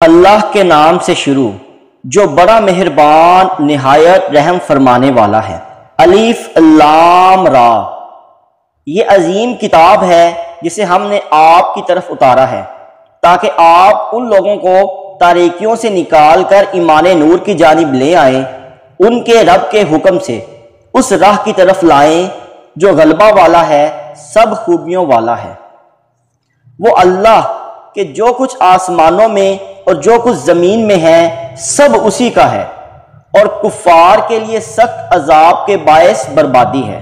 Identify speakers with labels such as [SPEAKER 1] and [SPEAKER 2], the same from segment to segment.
[SPEAKER 1] اللہ کے نام سے شروع جو بڑا مہربان نہایت رحم فرمانے والا ہے۔ الف لام را، یہ عظیم کتاب ہے جسے ہم نے آپ کی طرف اتارا ہے تاکہ آپ ان لوگوں کو تاریکیوں سے نکال کر ایمان نور کی جانب لے آئیں، ان کے رب کے حکم سے اس راہ کی طرف لائیں جو غلبہ والا ہے، سب خوبیوں والا ہے۔ وہ اللہ کہ جو کچھ آسمانوں میں اور جو کچھ زمین میں ہے سب اسی کا ہے، اور کفار کے لیے سخت عذاب کے باعث بربادی ہے۔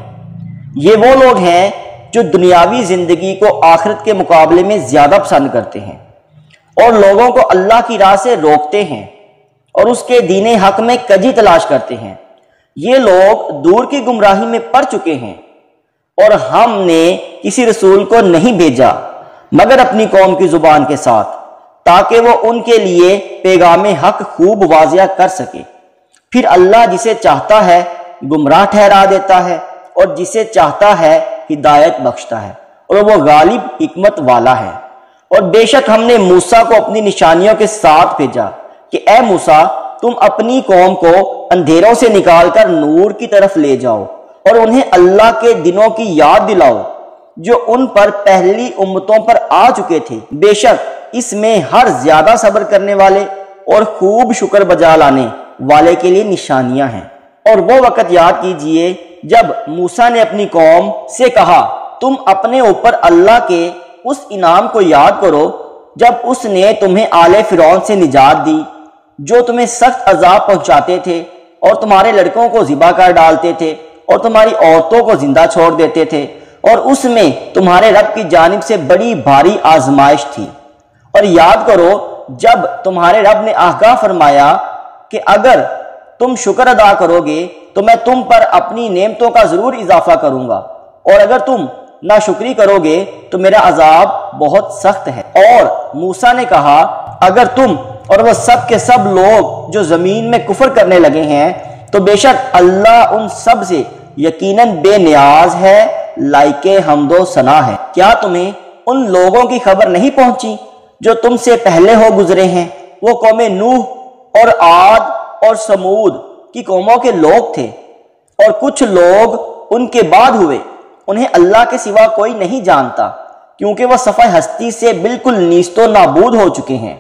[SPEAKER 1] یہ وہ لوگ ہیں جو دنیاوی زندگی کو آخرت کے مقابلے میں زیادہ پسند کرتے ہیں اور لوگوں کو اللہ کی راہ سے روکتے ہیں اور اس کے دین حق میں کجی تلاش کرتے ہیں۔ یہ لوگ دور کی گمراہی میں پڑ چکے ہیں، اور ہم نے کسی رسول کو نہیں بھیجا مگر اپنی قوم کی زبان کے ساتھ تاکہ وہ ان کے لیے پیغام حق خوب واضح کر سکے۔ پھر اللہ جسے چاہتا ہے گمراہ ٹھہرا دیتا ہے اور جسے چاہتا ہے ہدایت بخشتا ہے، اور وہ غالب حکمت والا ہے۔ اور بے شک ہم نے موسیٰ کو اپنی نشانیوں کے ساتھ بھیجا کہ اے موسیٰ، تم اپنی قوم کو اندھیروں سے نکال کر نور کی طرف لے جاؤ اور انہیں اللہ کے دنوں کی یاد دلاؤ جو ان پر پہلی امتوں پر آ چکے تھے۔ بے شک اس میں ہر زیادہ صبر کرنے والے اور خوب شکر بجا لانے والے کے لیے نشانیاں ہیں۔ اور وہ وقت یاد کیجئے جب موسیٰ نے اپنی قوم سے کہا، تم اپنے اوپر اللہ کے اس انعام کو یاد کرو جب اس نے تمہیں آل فرعون سے نجات دی جو تمہیں سخت عذاب پہنچاتے تھے اور تمہارے لڑکوں کو ذبح کر ڈالتے تھے اور تمہاری عورتوں کو زندہ چھوڑ دیتے تھے، اور اس میں تمہارے رب کی جانب سے بڑی بھاری آزمائش تھی۔ اور یاد کرو جب تمہارے رب نے آگاہ فرمایا کہ اگر تم شکر ادا کرو گے تو میں تم پر اپنی نعمتوں کا ضرور اضافہ کروں گا، اور اگر تم ناشکری کرو گے تو میرا عذاب بہت سخت ہے۔ اور موسیٰ نے کہا، اگر تم اور وہ سب کے سب لوگ جو زمین میں کفر کرنے لگے ہیں تو بے شک اللہ ان سب سے یقیناً بے نیاز ہے، لائق حمد و ثنا ہے۔ کیا تمہیں ان لوگوں کی خبر نہیں پہنچی جو تم سے پہلے ہو گزرے ہیں؟ وہ قوم نوح اور عاد اور سمود کی قوموں کے لوگ تھے، اور کچھ لوگ ان کے بعد ہوئے، انہیں اللہ کے سوا کوئی نہیں جانتا کیونکہ وہ صفحہ ہستی سے بالکل نیست و نابود ہو چکے ہیں۔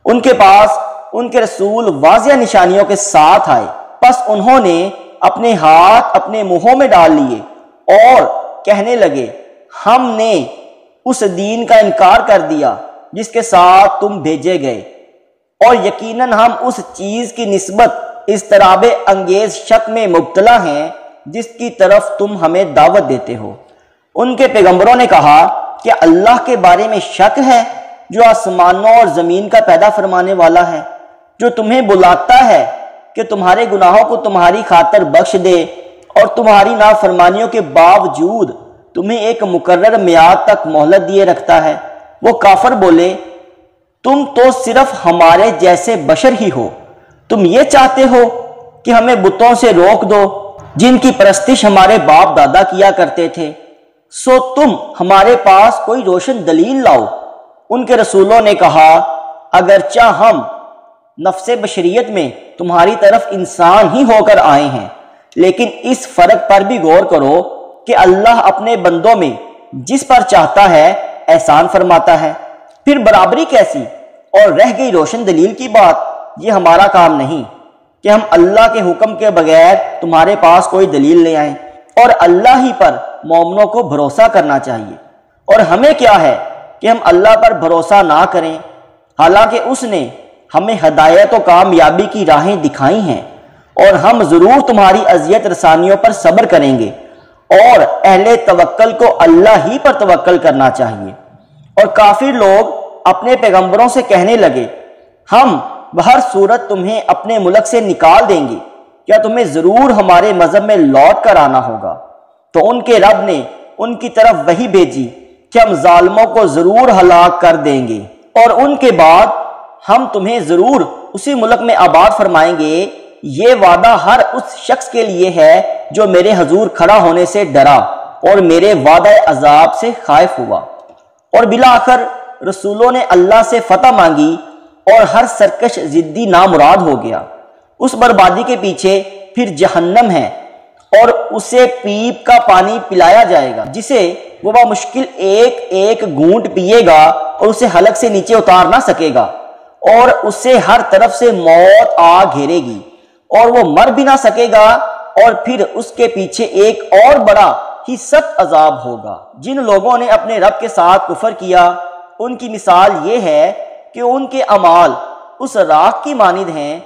[SPEAKER 1] ان کے پاس ان کے رسول واضح نشانیوں کے ساتھ آئے، پس انہوں نے اپنے ہاتھ اپنے منہوں میں ڈال لیے اور کہنے لگے، ہم نے اس دین کا انکار کر دیا جس کے ساتھ تم بھیجے گئے، اور یقیناً ہم اس چیز کی نسبت اضطراب انگیز شک میں مبتلا ہیں جس کی طرف تم ہمیں دعوت دیتے ہو۔ ان کے پیغمبروں نے کہا، کیا اللہ کے بارے میں شک ہے جو آسمانوں اور زمین کا پیدا فرمانے والا ہے، جو تمہیں بلاتا ہے کہ تمہارے گناہوں کو تمہاری خاطر بخش دے اور تمہاری نافرمانیوں کے باوجود تمہیں ایک مقرر میعاد تک مہلت دیے رکھتا ہے؟ وہ کافر بولے، تم تو صرف ہمارے جیسے بشر ہی ہو، تم یہ چاہتے ہو کہ ہمیں بتوں سے روک دو جن کی پرستش ہمارے باپ دادا کیا کرتے تھے، سو تم ہمارے پاس کوئی روشن دلیل لاؤ۔ ان کے رسولوں نے کہا، اگرچہ ہم نفس بشریت میں تمہاری طرف انسان ہی ہو کر آئے ہیں، لیکن اس فرق پر بھی غور کرو کہ اللہ اپنے بندوں میں جس پر چاہتا ہے احسان فرماتا ہے۔ پھر برابری کیسی اور رہ گئی روشن دلیل کی بات؟ یہ ہمارا کام نہیں کہ ہم اللہ کے حکم کے بغیر تمہارے پاس کوئی دلیل لے آئیں، اور اللہ ہی پر مومنوں کو بھروسہ کرنا چاہیے۔ اور ہمیں کیا ہے کہ ہم اللہ پر بھروسہ نہ کریں، حالانکہ اس نے ہمیں ہدایت و کامیابی کی راہیں دکھائی ہیں، اور ہم ضرور تمہاری اذیت رسانیوں پر صبر کریں گے، اور اہل توکل کو اللہ ہی پر توکل کرنا چاہیے۔ اور کافر لوگ اپنے پیغمبروں سے کہنے لگے، ہم بہر صورت تمہیں اپنے ملک سے نکال دیں گے، کیا تمہیں ضرور ہمارے مذہب میں لوٹ کر آنا ہوگا؟ تو ان کے رب نے ان کی طرف وحی بھیجی کہ ہم ظالموں کو ضرور ہلاک کر دیں گے، اور ان کے بعد ہم تمہیں ضرور اسی ملک میں آباد فرمائیں گے۔ یہ وعدہ ہر اس شخص کے لیے ہے جو میرے حضور کھڑا ہونے سے ڈرا اور میرے وعدہ عذاب سے خائف ہوا۔ اور بالآخر رسولوں نے اللہ سے فتح مانگی اور ہر سرکش ضدی نامراد ہو گیا۔ اس بربادی کے پیچھے پھر جہنم ہے اور اسے پیپ کا پانی پلایا جائے گا جسے وہ بمشکل ایک ایک گھونٹ پیے گا اور اسے حلق سے نیچے اتار نہ سکے گا، اور اسے ہر طرف سے موت آ گھیرے گی اور وہ مر بھی نہ سکے گا، اور پھر اس کے پیچھے ایک اور بڑا ہی سخت عذاب ہوگا۔ جن لوگوں نے اپنے رب کے ساتھ کفر کیا ان کی مثال یہ ہے کہ ان کے اعمال اس راکھ کی مانند ہیں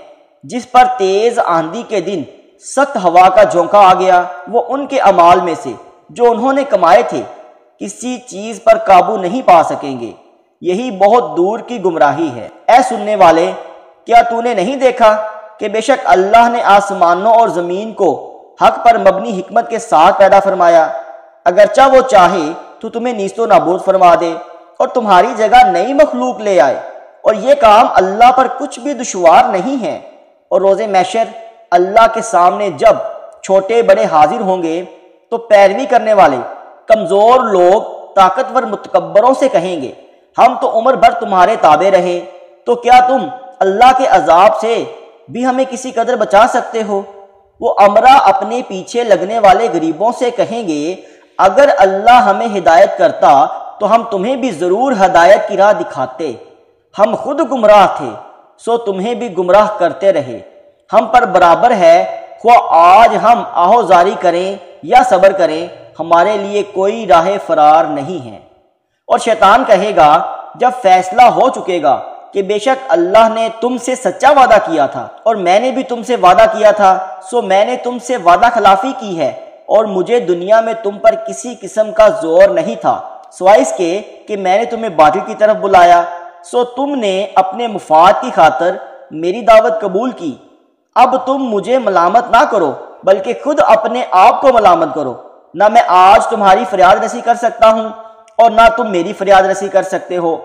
[SPEAKER 1] جس پر تیز آندھی کے دن سخت ہوا کا جھونکا آ گیا۔ وہ ان کے اعمال میں سے جو انہوں نے کمائے تھے کسی چیز پر قابو نہیں پا سکیں گے۔ یہی بہت دور کی گمراہی ہے۔ اے سننے والے، کیا تو نے نہیں دیکھا کہ بے شک اللہ نے آسمانوں اور زمین کو حق پر مبنی حکمت کے ساتھ پیدا فرمایا؟ اگرچہ وہ چاہے تو تمہیں نیست و نابود فرما دے اور تمہاری جگہ نئی مخلوق لے آئے، اور یہ کام اللہ پر کچھ بھی دشوار نہیں ہے۔ اور روز محشر اللہ کے سامنے جب چھوٹے بڑے حاضر ہوں گے تو پیروی کرنے والے کمزور لوگ طاقتور متکبروں سے کہیں گے، ہم تو عمر بھر تمہارے تابع رہے، تو کیا تم اللہ کے عذاب سے بھی ہمیں کسی قدر بچا سکتے ہو؟ وہ امرا اپنے پیچھے لگنے والے غریبوں سے کہیں گے، اگر اللہ ہمیں ہدایت کرتا تو ہم تمہیں بھی ضرور ہدایت کی راہ دکھاتے، ہم خود گمراہ تھے سو تمہیں بھی گمراہ کرتے رہے، ہم پر برابر ہے خواہ آج ہم آہوزاری کریں یا صبر کریں، ہمارے لیے کوئی راہ فرار نہیں ہے۔ اور شیطان کہے گا جب فیصلہ ہو چکے گا کہ بے شک اللہ نے تم سے سچا وعدہ کیا تھا اور میں نے بھی تم سے وعدہ کیا تھا، سو میں نے تم سے وعدہ خلافی کی ہے، اور مجھے دنیا میں تم پر کسی قسم کا زور نہیں تھا سوائے اس کے کہ میں نے تمہیں باطل کی طرف بلایا، سو تم نے اپنے مفاد کی خاطر میری دعوت قبول کی۔ اب تم مجھے ملامت نہ کرو بلکہ خود اپنے آپ کو ملامت کرو، نہ میں آج تمہاری فریاد رسی کر سکتا ہوں اور نہ تم میری فریاد رسی کر سکتے ہو۔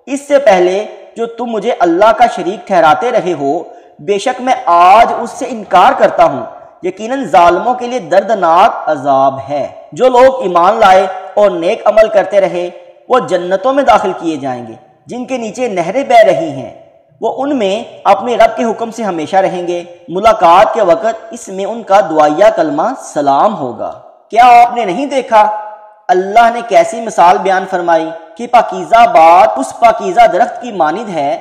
[SPEAKER 1] اس سے پہلے جو تم مجھے اللہ کا شریک ٹھہراتے رہے ہو، بے شک میں آج اس سے انکار کرتا ہوں، یقیناً ظالموں کے لیے دردناک عذاب ہے۔ جو لوگ ایمان لائے اور نیک عمل کرتے رہے وہ جنتوں میں داخل کیے جائیں گے جن کے نیچے نہریں بہہ رہی ہیں، وہ ان میں اپنے رب کے حکم سے ہمیشہ رہیں گے۔ ملاقات کے وقت اس میں ان کا دعائیہ کلمہ سلام ہوگا۔ کیا آپ نے نہیں دیکھا اللہ نے کیسی مثال بیان فرمائی کہ پاکیزہ بات اس پاکیزہ درخت کی مانند ہے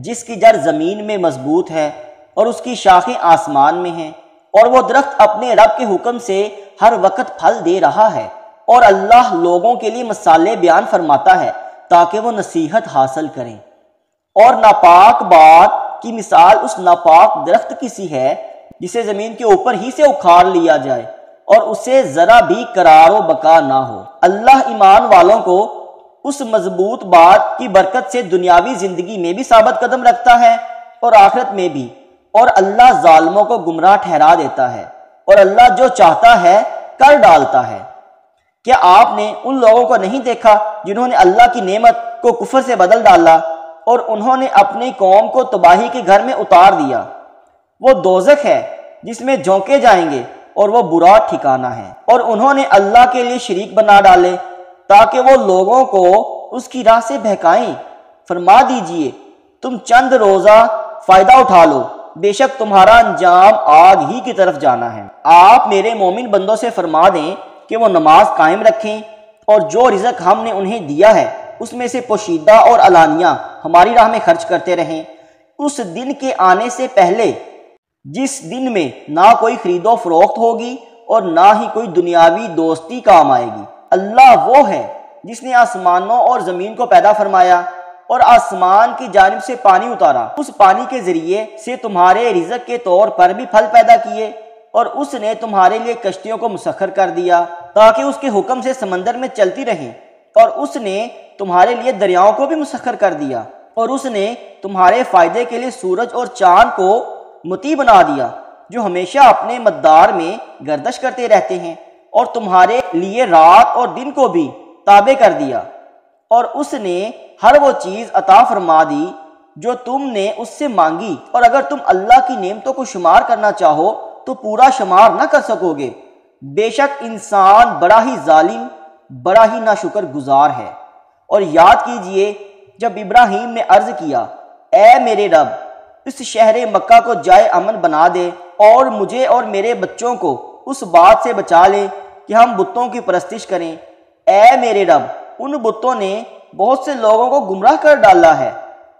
[SPEAKER 1] جس کی جڑ زمین میں مضبوط ہے اور اس کی شاخیں آسمان میں ہیں، اور وہ درخت اپنے رب کے حکم سے ہر وقت پھل دے رہا ہے، اور اللہ لوگوں کے لیے مثالیں بیان فرماتا ہے تاکہ وہ نصیحت حاصل کریں۔ اور ناپاک بات کی مثال اس ناپاک درخت کی سی ہے جسے زمین کے اوپر ہی سے اکھاڑ لیا جائے اور اسے ذرا بھی قرار و بقا نہ ہو۔ اللہ ایمان والوں کو اس مضبوط بات کی برکت سے دنیاوی زندگی میں بھی ثابت قدم رکھتا ہے اور آخرت میں بھی، اور اللہ ظالموں کو گمراہ ٹھہرا دیتا ہے، اور اللہ جو چاہتا ہے کر ڈالتا ہے۔ کیا آپ نے ان لوگوں کو نہیں دیکھا جنہوں نے اللہ کی نعمت کو کفر سے بدل ڈالا اور انہوں نے اپنی قوم کو تباہی کے گھر میں اتار دیا؟ وہ دوزخ ہے جس میں جھونکے جائیں گے اور وہ برا ٹھکانہ ہے، اور انہوں نے اللہ کے لیے شریک بنا ڈالے تاکہ وہ لوگوں کو اس کی راہ سے بہکائیں۔ فرما دیجئے تم چند روزہ فائدہ اٹھا لو، بے شک تمہارا انجام آگ ہی کی طرف جانا ہے۔ آپ میرے مومن بندوں سے فرما دیں کہ وہ نماز قائم رکھیں اور جو رزق ہم نے انہیں دیا ہے اس میں سے پوشیدہ اور علانیہ ہماری راہ میں خرچ کرتے رہیں، اس دن کے آنے سے پہلے جس دن میں نہ کوئی خرید و فروخت ہوگی اور نہ ہی کوئی دنیاوی دوستی کام آئے گی۔ اللہ وہ ہے جس نے آسمانوں اور زمین کو پیدا فرمایا اور آسمان کی جانب سے پانی اتارا، اس پانی کے ذریعے سے تمہارے رزق کے طور پر بھی پھل پیدا کیے، اور اس نے تمہارے لیے کشتیوں کو مسخر کر دیا تاکہ اس کے حکم سے سمندر میں چلتی رہیں، اور اس نے تمہارے لیے دریاؤں کو بھی مسخر کر دیا، اور اس نے تمہارے فائدے کے لیے سورج اور چاند کو مطیع بنا دیا جو ہمیشہ اپنے مدار میں گردش کرتے رہتے ہیں، اور تمہارے لیے رات اور دن کو بھی تابع کر دیا، اور اس نے ہر وہ چیز عطا فرما دی جو تم نے اس سے مانگی، اور اگر تم اللہ کی نعمتوں کو شمار کرنا چاہو تو پورا شمار نہ کر سکو گے۔ بے شک انسان بڑا ہی ظالم، بڑا ہی ناشکر گزار ہے۔ اور یاد کیجئے جب ابراہیم نے عرض کیا اے میرے رب اس شہر مکہ کو جائے امن بنا دے اور مجھے اور میرے بچوں کو اس بات سے بچا لے کہ ہم بتوں کی پرستش کریں۔ اے میرے رب ان بتوں نے بہت سے لوگوں کو گمراہ کر ڈالا ہے،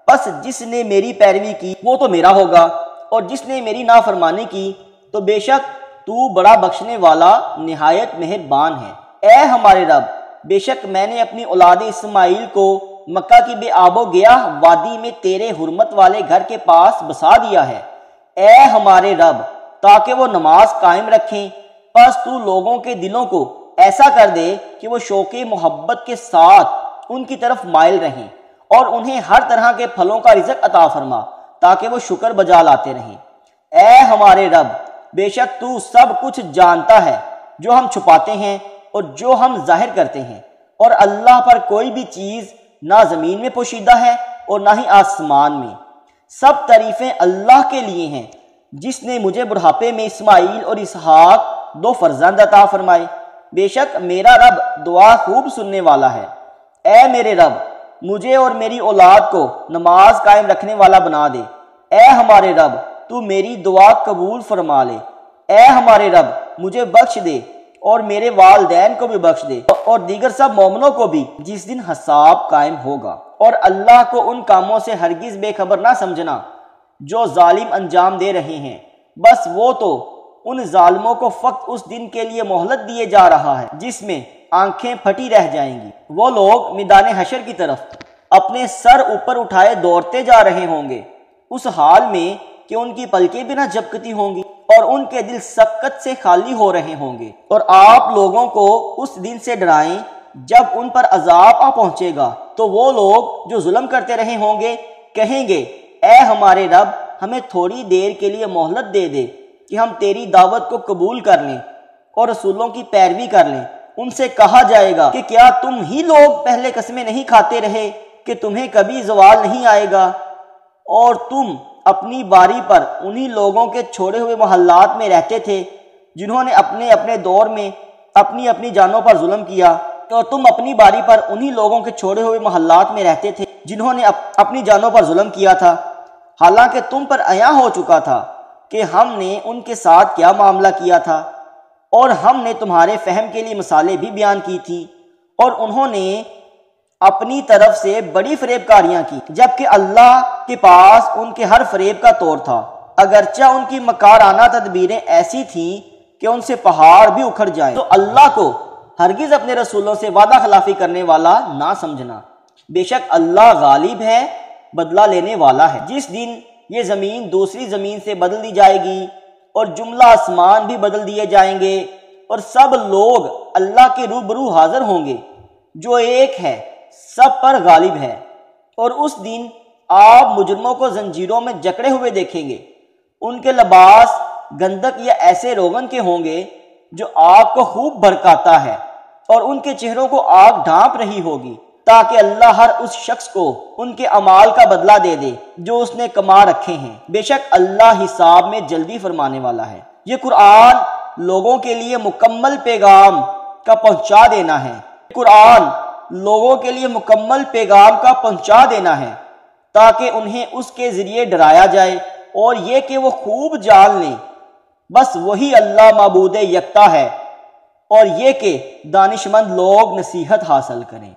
[SPEAKER 1] بس جس نے میری پیروی کی وہ تو میرا ہوگا، اور جس نے میری نافرمانی کی تو بے شک تو بڑا بخشنے والا نہایت مہربان ہے۔ اے ہمارے رب بے شک میں نے اپنی اولاد اسماعیل کو مکہ کی بے آب و گیاہ وادی میں تیرے حرمت والے گھر کے پاس بسا دیا ہے۔ اے ہمارے رب تاکہ وہ نماز قائم رکھیں، پس تو لوگوں کے دلوں کو ایسا کر دے کہ وہ شوق محبت کے ساتھ ان کی طرف مائل رہیں، اور انہیں ہر طرح کے پھلوں کا رزق عطا فرما تاکہ وہ شکر بجا لاتے رہیں۔ اے ہمارے رب بے شک تو سب کچھ جانتا ہے، جو ہم چھپاتے ہیں اور جو ہم ظاہر کرتے ہیں، اور اللہ پر کوئی بھی چیز نہ زمین میں پوشیدہ ہے اور نہ ہی آسمان میں۔ سب تعریفیں اللہ کے لیے ہیں جس نے مجھے بڑھاپے میں اسماعیل اور اسحاق دو فرزند عطا فرمائے۔ بے شک میرا رب دعا خوب سننے والا ہے۔ اے میرے رب مجھے اور میری اولاد کو نماز قائم رکھنے والا بنا دے۔ اے ہمارے رب تو میری دعا قبول فرما لے۔ اے ہمارے رب مجھے بخش دے اور میرے والدین کو بھی بخش دے اور دیگر سب مومنوں کو بھی جس دن حساب قائم ہوگا، اور اللہ کو ان کاموں سے ہرگز بے خبر نہ سمجھنا جو ظالم انجام دے رہے ہیں، بس وہ تو ان ظالموں کو فقط اس دن کے لیے مہلت دیے جا رہا ہے جس میں آنکھیں پھٹی رہ جائیں گی۔ وہ لوگ میدان حشر کی طرف اپنے سر اوپر اٹھائے دوڑتے جا رہے ہوں گے، اس حال میں کہ ان کی پلکیں بھی نہ جھپکتی ہوں گی اور ان کے دل سکت سے خالی ہو رہے ہوں گے۔ اور آپ لوگوں کو اس دن سے ڈرائیں جب ان پر عذاب آ پہنچے گا تو وہ لوگ جو ظلم کرتے رہے ہوں گے کہیں گے اے ہمارے رب ہمیں تھوڑی دیر کے لیے مہلت دے دے کہ ہم تیری دعوت کو قبول کر لیں اور رسولوں کی پیروی کر لیں۔ ان سے کہا جائے گا کہ کیا تم ہی لوگ پہلے قسمیں نہیں کھاتے رہے کہ تمہیں کبھی زوال نہیں آئے گا، اور تم اپنی باری پر انہی لوگوں کے چھوڑے ہوئے محلات میں رہتے تھے جنہوں نے اپنے اپنے دور میں اپنی اپنی جانوں پر ظلم کیا، اور تم اپنی باری پر انہی لوگوں کے چھوڑے ہوئے محلات میں رہتے تھے جنہوں نے اپنی جانوں پر ظلم کیا تھا، حالانکہ تم پر عیاں ہو چکا تھا کہ ہم نے ان کے ساتھ کیا معاملہ کیا تھا، اور ہم نے تمہارے فہم کے لیے مثالیں بھی بیان کی تھی، اور انہوں نے اپنی طرف سے بڑی فریب کاریاں کی جبکہ اللہ کے پاس ان کے ہر فریب کا توڑ تھا، اگرچہ ان کی مکارانہ تدبیریں ایسی تھیں کہ ان سے پہاڑ بھی اکھڑ جائیں۔ تو اللہ کو ہرگز اپنے رسولوں سے وعدہ خلافی کرنے والا نہ سمجھنا، بے شک اللہ غالب ہے، بدلہ لینے والا ہے۔ جس دن یہ زمین دوسری زمین سے بدل دی جائے گی اور جملہ آسمان بھی بدل دیے جائیں گے، اور سب لوگ اللہ کے روبرو حاضر ہوں گے جو ایک ہے، سب پر غالب ہے، اور اس دن آپ مجرموں کو زنجیروں میں جکڑے ہوئے دیکھیں گے، ان کے لباس گندک یا ایسے روغن کے ہوں گے جو آگ کو خوب بھڑکاتا ہے، اور ان کے چہروں کو آگ ڈھانپ رہی ہوگی تاکہ اللہ ہر اس شخص کو ان کے اعمال کا بدلہ دے دے جو اس نے کما رکھے ہیں۔ بے شک اللہ حساب میں جلدی فرمانے والا ہے۔ یہ قرآن لوگوں کے لیے مکمل پیغام کا پہنچا دینا ہے۔ قرآن لوگوں کے لیے مکمل پیغام کا پہنچا دینا ہے تاکہ انہیں اس کے ذریعے ڈرایا جائے، اور یہ کہ وہ خوب جان لیں بس وہی اللہ معبود یکتا ہے، اور یہ کہ دانشمند لوگ نصیحت حاصل کریں۔